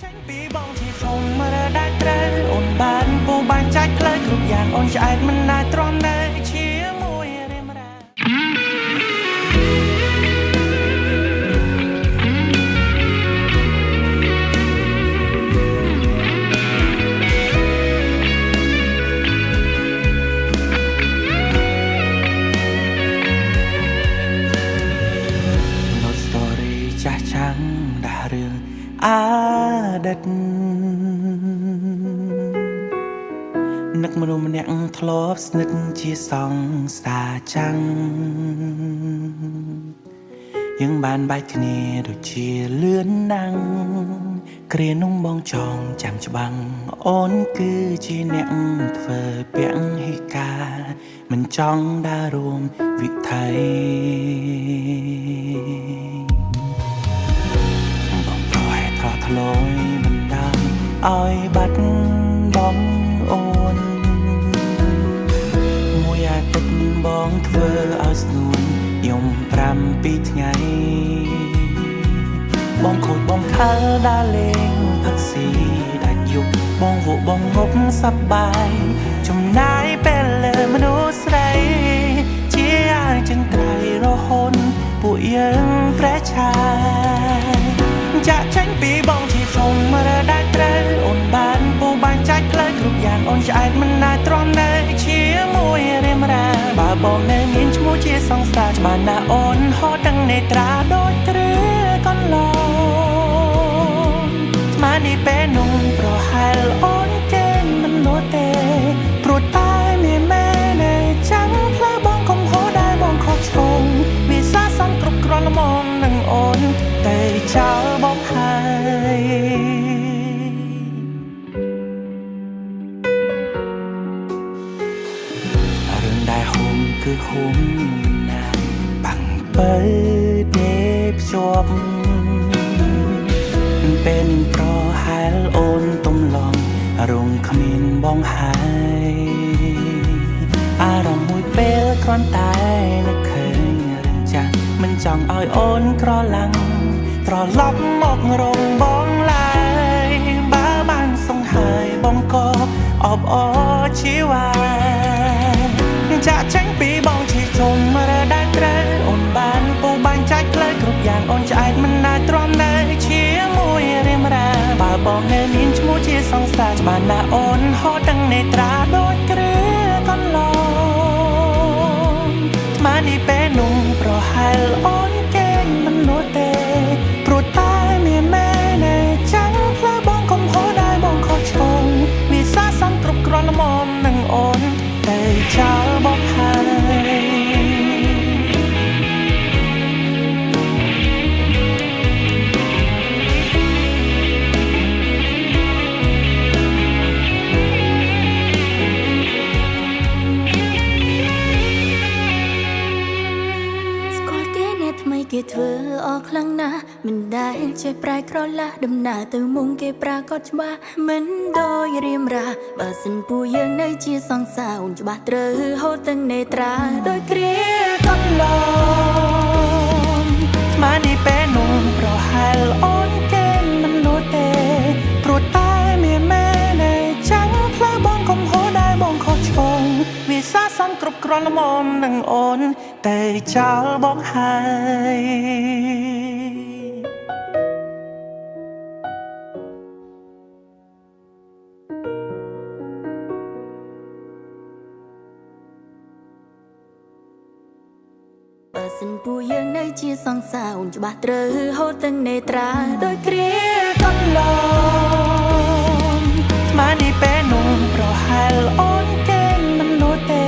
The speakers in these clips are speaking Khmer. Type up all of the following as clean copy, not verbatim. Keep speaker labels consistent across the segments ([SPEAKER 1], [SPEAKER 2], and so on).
[SPEAKER 1] ចាញ់ពីបងជាជុំរដាច់ត្រូវអូនបានពូបានចាច់ផ្លូវគ្រប់យ៉ាងអូនឆ្អែតមិនណាទ្រាំនៅជាមួយរៀមរានៅស្តូរីចាស់ចាំងដាក់រឿងអាដិតនឹកមនុស្សម្នាក់ធ្លាប់ស្និទ្ធជាសង្សារចាំងយើងបានបែកគ្នាដូចជាលឿនណាំងគ្រានោះបងចងចាំច្បាំងអូនគឺជាអ្នកធ្វើពាក់ហេកាមិនចង់ដើររួមវិថីបងប្រហែលប្រថ្លយមិនដឹងឲ្យបាត់បងអូនមួយអាទិត្យបងធ្វើឲ្យស្នួនយំ7ថ្ងៃបងខូចបងខើដើរលេងផឹកស៊ីដាច់យប់បងវក់បងងប់សប្បាយចំណាយពេលលើមនុស្សស្រីជាអាចចិនត្រៃរហូតពួកយើងប្រែឆាចាក់ចាញ់ពីបងជាជុំរដាច់ត្រូវអូនបានពូបានចាច់ផ្លូវគ្រប់យ៉ាងអូនឆ្អែតមិនណាទ្រាំនៅជាមួយរៀមរាបើបងនៅមានឈ្មោះជាសង្សារច្បាស់ណាស់អូនហត់ទាំងនេត្រាដូចគ្រឿកន្លងស្មាននេះពេលនោះប្រហែលអូនចេញមិននោះទេព្រោះតែមានមែនឯចាំងផ្លូវបងកុំហូរដែរបងខុសឆ្គងវាសាសំគ្រប់គ្រាន់ល្មមនឹងអូនតែចោលបងហើយរឿងដែលហុំគឺហុំណាបាំងបើទេភ្ជាប់ពេលនឹងប្រហែលអូនទំឡងរងគ្មានបងហើយអារម្មណ៍មួយពេលគ្រាន់តែនឹកឃើញរឿងចាស់មិនចង់ឲ្យអូនក្រឡាំងត្រឡប់មករងបងឡើយបើបានសង្ហើយបងក៏អបអរជីវ៉ាចាក់ចាញ់ពីបងជាជុំរដាច់ត្រូវអូនបានពូបានចាច់ផ្លូវគ្រប់យ៉ាងអូនឆ្អែតមិនណាទ្រាំនៅជាមួយរៀមរាបើបងនៅមានឈ្មោះជាសង្សារច្បាស់ណាស់អូនហត់ទាំងនេត្រាដូចគ្រឿកន្លងស្មាននេះពេលនោះប្រហែលអូនចេញមិននោះទេព្រោះតែមានមែនឯចាំងផ្លូវបងកុំហូរដែរបងខុសឆ្គងវាសាសំគ្រប់គ្រាន់ល្មមនឹងអូនតែចោលបងហើយគេធ្វើអស់ខ្លាំងណាស់មិនដែលចេះប្រែក្រឡាស់ដំណើរទៅមុំគេប្រាកដច្បាស់មិនដូចរៀមរាបើសិនពូយើងនៅជាសង្សារអូនច្បាស់ត្រូវហូតទាំងនេត្រាដោយគ្រាកន្លងស្មាននេះពេលនោះប្រហែលអូនចេញមិននោះទេព្រោះតែមានមែនឯចាំងផ្លូវបងកុំហូរដែរបងខុសឆ្គងវាសាសំគ្រប់គ្រាន់ល្មមនឹងអូនតែចោលបងហើយបើសិនពូយើងនៅជាសង្សារអូនច្បាស់ត្រូវហូតទាំងនេត្រាដោយគ្រាកន្លងស្មាននេះពេលនោះប្រហែលអូនចេញមិននោះទេ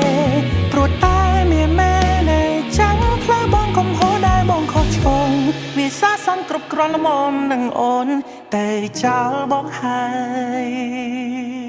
[SPEAKER 1] ព្រោះតែមានមែនឯចាំងផ្លូវបងកុំហូរដែរបងខុសឆ្គងវាសាសំគ្រប់គ្រាន់ល្មមនឹងអូនតែចោលបងហើយ